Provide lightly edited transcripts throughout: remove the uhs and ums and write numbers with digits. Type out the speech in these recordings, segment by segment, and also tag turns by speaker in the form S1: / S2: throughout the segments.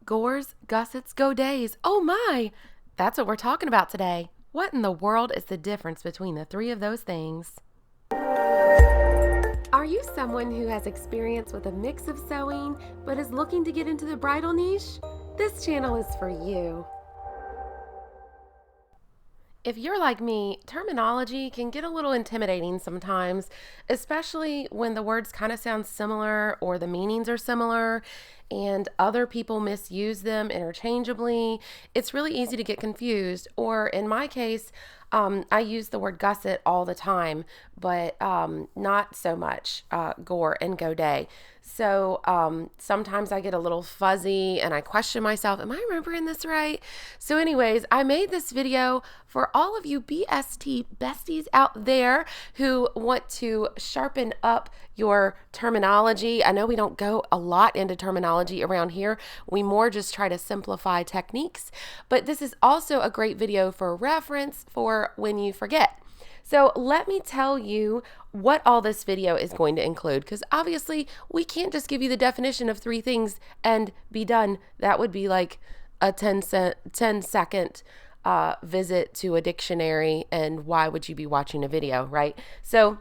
S1: Gores, Gussets, Godets. Oh my! That's what we're talking about today. What in the world is the difference between the three of those things? Are you someone who has experience with a mix of sewing but is looking to get into the bridal niche? This channel is for you. If you're like me, terminology can get a little intimidating sometimes, especially when the words kind of sound similar or the meanings are similar and other people misuse them interchangeably. It's really easy to get confused, or in my case, I use the word gusset all the time, but not so much Gore and Godet. So sometimes I get a little fuzzy and I question myself, am I remembering this right? So anyways, I made this video for all of you BST besties out there who want to sharpen up your terminology. I know we don't go a lot into terminology around here. We more just try to simplify techniques, but this is also a great video for reference for when you forget. So let me tell you what all this video is going to include, because obviously we can't just give you the definition of three things and be done. That would be like a 10-second visit to a dictionary, and why would you be watching a video, right? So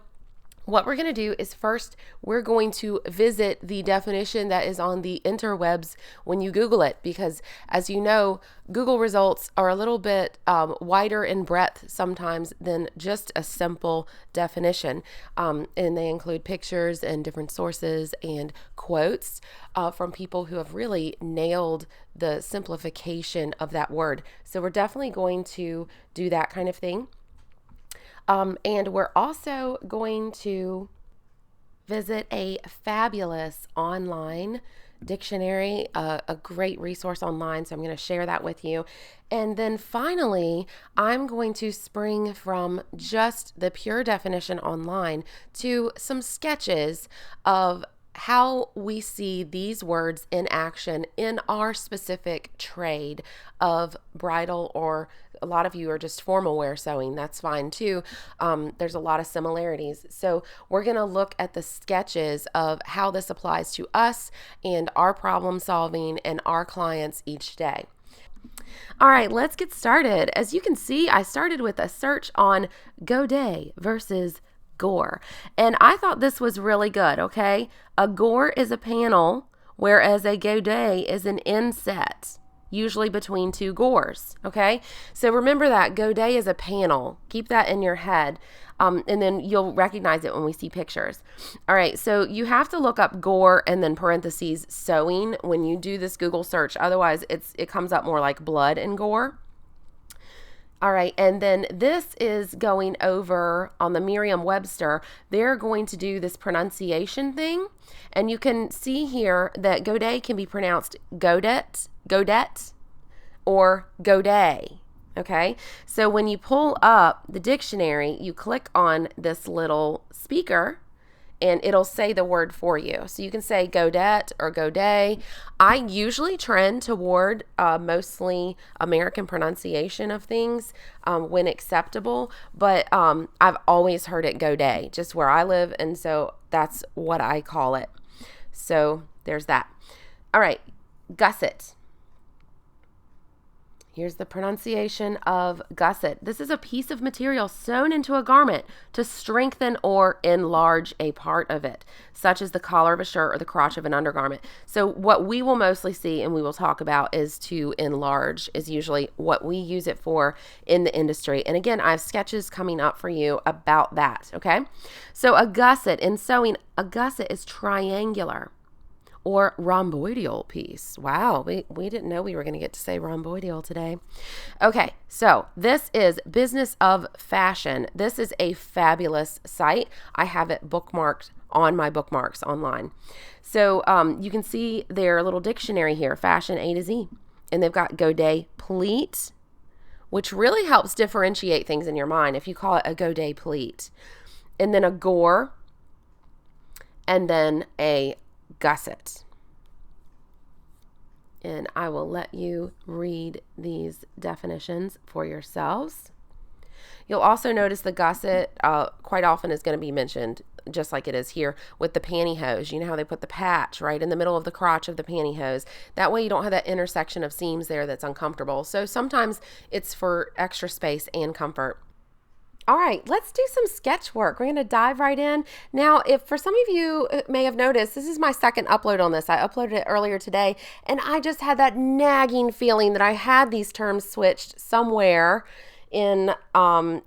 S1: what we're going to do is first, we're going to visit the definition that is on the interwebs when you Google it, because as you know, Google results are a little bit wider in breadth sometimes than just a simple definition. And they include pictures and different sources and quotes from people who have really nailed the simplification of that word. So we're definitely going to do that kind of thing. And we're also going to visit a fabulous online dictionary, a great resource online. So I'm going to share that with you. And then finally, I'm going to spring from just the pure definition online to some sketches of how we see these words in action in our specific trade of bridal, or a lot of you are just formal wear sewing. That's fine too. There's a lot of similarities. So we're going to look at the sketches of how this applies to us and our problem solving and our clients each day. All right, let's get started. As you can see, I started with a search on Godet versus Gore. And I thought this was really good, okay? A Gore is a panel, whereas a Godet is an inset, usually between two Gores, okay? So remember that Godet is a panel. Keep that in your head, and then you'll recognize it when we see pictures. All right, so you have to look up Gore and then parentheses sewing when you do this Google search. Otherwise, it comes up more like blood and gore. All right, and then this is going over on the Merriam-Webster. They're going to do this pronunciation thing, and you can see here that Godet can be pronounced Godet, or Godet, okay? So when you pull up the dictionary, you click on this little speaker, and it'll say the word for you. So you can say Godet or Godet. I usually trend toward mostly American pronunciation of things when acceptable, but I've always heard it Godet, just where I live, and so that's what I call it. So there's that. All right, Gusset. Here's the pronunciation of gusset. This is a piece of material sewn into a garment to strengthen or enlarge a part of it, such as the collar of a shirt or the crotch of an undergarment. So what we will mostly see and we will talk about is to enlarge, is usually what we use it for in the industry. And again, I have sketches coming up for you about that, okay? So a gusset, in sewing, a gusset is triangular or rhomboidal piece. Wow, we didn't know we were going to get to say rhomboidal today. Okay, so this is Business of Fashion. This is a fabulous site. I have it bookmarked on my bookmarks online. So you can see their little dictionary here, Fashion A to Z. And they've got Godet pleat, which really helps differentiate things in your mind if you call it a Godet pleat. And then a Gore, and then a gusset. And I will let you read these definitions for yourselves. You'll also notice the gusset quite often is going to be mentioned just like it is here with the pantyhose. You know how they put the patch right in the middle of the crotch of the pantyhose? That way you don't have that intersection of seams there that's uncomfortable. So sometimes it's for extra space and comfort. All right, let's do some sketch work. We're going to dive right in. Now, if for some of you may have noticed, this is my second upload on this. I uploaded it earlier today, and I just had that nagging feeling that I had these terms switched somewhere in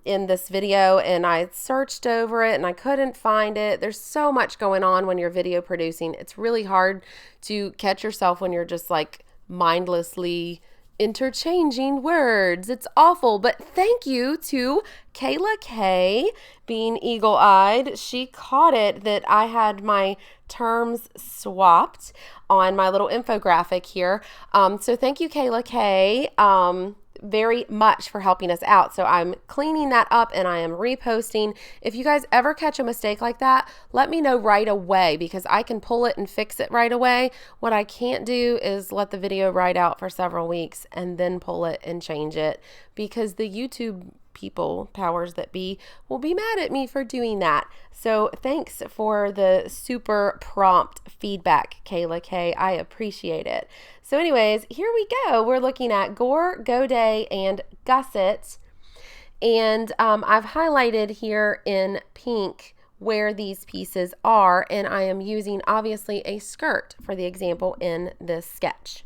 S1: this video, and I searched over it and I couldn't find it. There's so much going on when you're video producing. It's really hard to catch yourself when you're just like mindlessly interchanging words. It's awful, but thank you to Kayla K being eagle-eyed. She caught it that I had my terms swapped on my little infographic here. So thank you, Kayla K, very much for helping us out. So I'm cleaning that up and I am reposting. If you guys ever catch a mistake like that, let me know right away because I can pull it and fix it right away. What I can't do is let the video ride out for several weeks and then pull it and change it because the YouTube people, powers that be, will be mad at me for doing that. So thanks for the super prompt feedback, Kayla K. I appreciate it. So anyways, here we go. We're looking at Gore, Godet, and Gusset. And I've highlighted here in pink where these pieces are, and I am using obviously a skirt for the example in this sketch.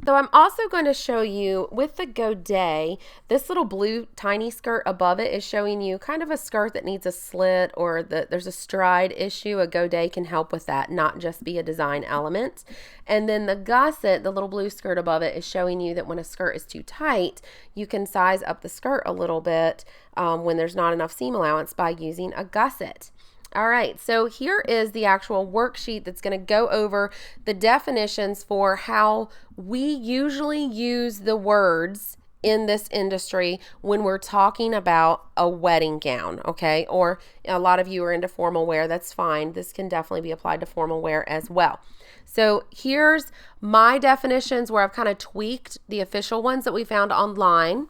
S1: So I'm also going to show you with the Godet, this little blue tiny skirt above it is showing you kind of a skirt that needs a slit or there's a stride issue. A Godet can help with that, not just be a design element. And then the Gusset, the little blue skirt above it, is showing you that when a skirt is too tight, you can size up the skirt a little bit when there's not enough seam allowance by using a Gusset. All right, so here is the actual worksheet that's going to go over the definitions for how we usually use the words in this industry when we're talking about a wedding gown, okay? Or a lot of you are into formal wear, that's fine. This can definitely be applied to formal wear as well. So here's my definitions where I've kind of tweaked the official ones that we found online.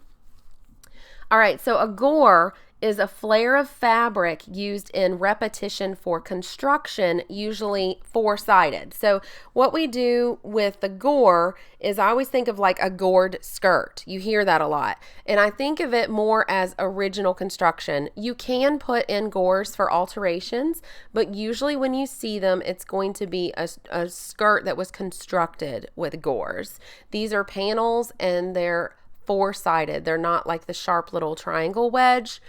S1: All right, so a gore is a flare of fabric used in repetition for construction, usually four-sided. So what we do with the gore is I always think of like a gored skirt. You hear that a lot. And I think of it more as original construction. You can put in gores for alterations, but usually when you see them, it's going to be a skirt that was constructed with gores. These are panels and they're four-sided. They're not like the sharp little triangle wedge.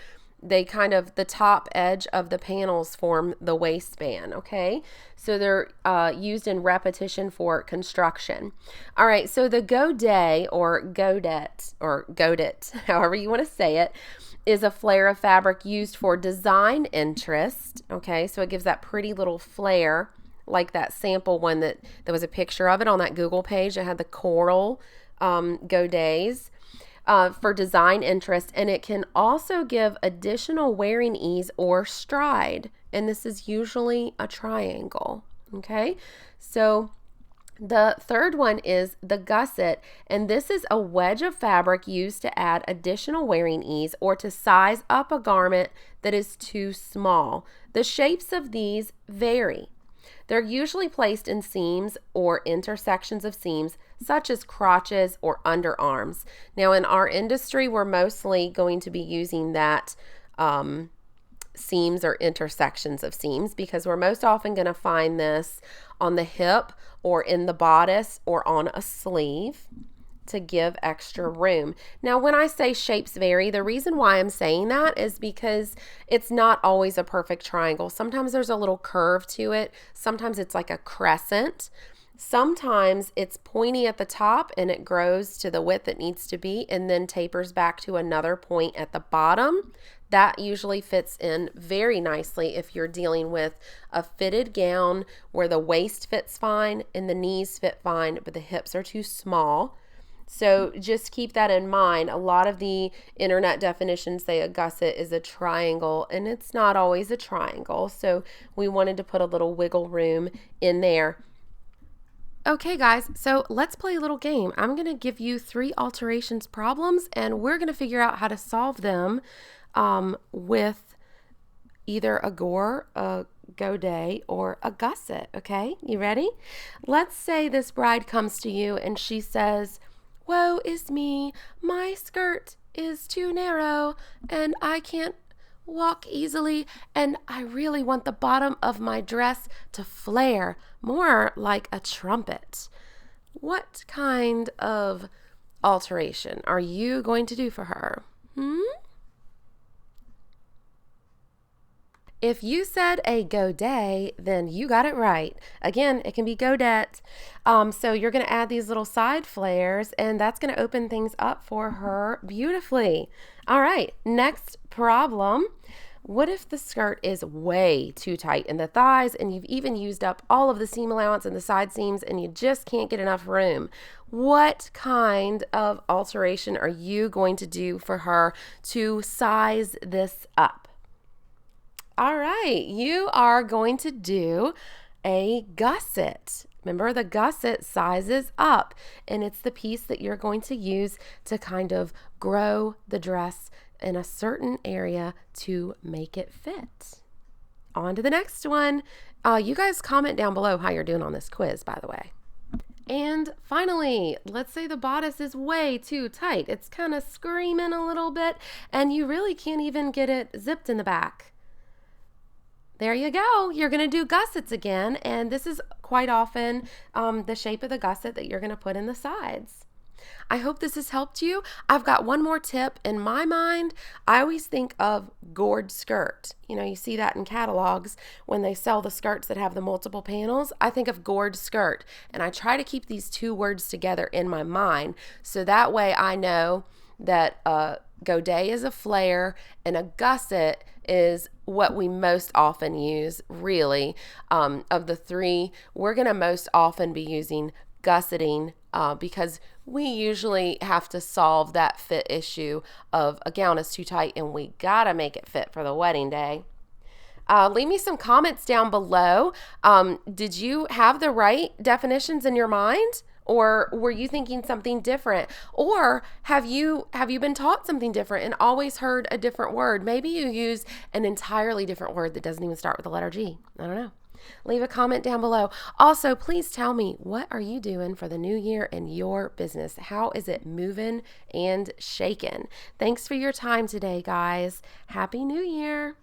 S1: They kind of, the top edge of the panels form the waistband, okay? So they're used in repetition for construction. All right, so the Godet or Godet, however you want to say it, is a flare of fabric used for design interest, okay? So it gives that pretty little flare, like that sample one that there was a picture of it on that Google page that had the coral Godets. For design interest, and it can also give additional wearing ease or stride, and this is usually a triangle, okay? So the third one is the Gusset, and this is a wedge of fabric used to add additional wearing ease or to size up a garment that is too small. The shapes of these vary. They're usually placed in seams or intersections of seams, such as crotches or underarms. Now, in our industry, we're mostly going to be using that seams or intersections of seams because we're most often going to find this on the hip or in the bodice or on a sleeve to give extra room. Now, when I say shapes vary, the reason why I'm saying that is because it's not always a perfect triangle. Sometimes there's a little curve to it. Sometimes it's like a crescent. Sometimes it's pointy at the top and it grows to the width it needs to be and then tapers back to another point at the bottom. That usually fits in very nicely if you're dealing with a fitted gown where the waist fits fine and the knees fit fine, but the hips are too small. So just keep that in mind. A lot of the internet definitions say a gusset is a triangle, and it's not always a triangle. So we wanted to put a little wiggle room in there. Okay guys, so let's play a little game. I'm going to give you 3 alterations problems, and we're going to figure out how to solve them with either a Gore, a godet or a gusset, okay? You ready? Let's say this bride comes to you and she says, "Woe is me, my skirt is too narrow and I can't walk easily, and I really want the bottom of my dress to flare more like a trumpet." What kind of alteration are you going to do for her? If you said a godet, then you got it right. Again, it can be godet. So you're going to add these little side flares, and that's going to open things up for her beautifully. All right, next problem. What if the skirt is way too tight in the thighs and you've even used up all of the seam allowance in the side seams and you just can't get enough room? What kind of alteration are you going to do for her to size this up? All right, you are going to do a gusset. Remember, the gusset sizes up, and it's the piece that you're going to use to kind of grow the dress in a certain area to make it fit. On to the next one. You guys comment down below how you're doing on this quiz, by the way. And finally, let's say the bodice is way too tight. It's kind of screaming a little bit, and you really can't even get it zipped in the back. There you go. You're going to do gussets again, and this is quite often the shape of the gusset that you're going to put in the sides. I hope this has helped you. I've got one more tip. In my mind, I always think of gored skirt. You know, you see that in catalogs when they sell the skirts that have the multiple panels. I think of gored skirt, and I try to keep these two words together in my mind, so that way I know that godet is a flare and a gusset is what we most often use, really. Of the three, we're going to most often be using gusseting because we usually have to solve that fit issue of a gown is too tight and we got to make it fit for the wedding day. Leave me some comments down below. Did you have the right definitions in your mind? Or were you thinking something different? Or have you been taught something different and always heard a different word? Maybe you use an entirely different word that doesn't even start with the letter G. I don't know. Leave a comment down below. Also, please tell me, what are you doing for the new year in your business? How is it moving and shaking? Thanks for your time today, guys. Happy New Year.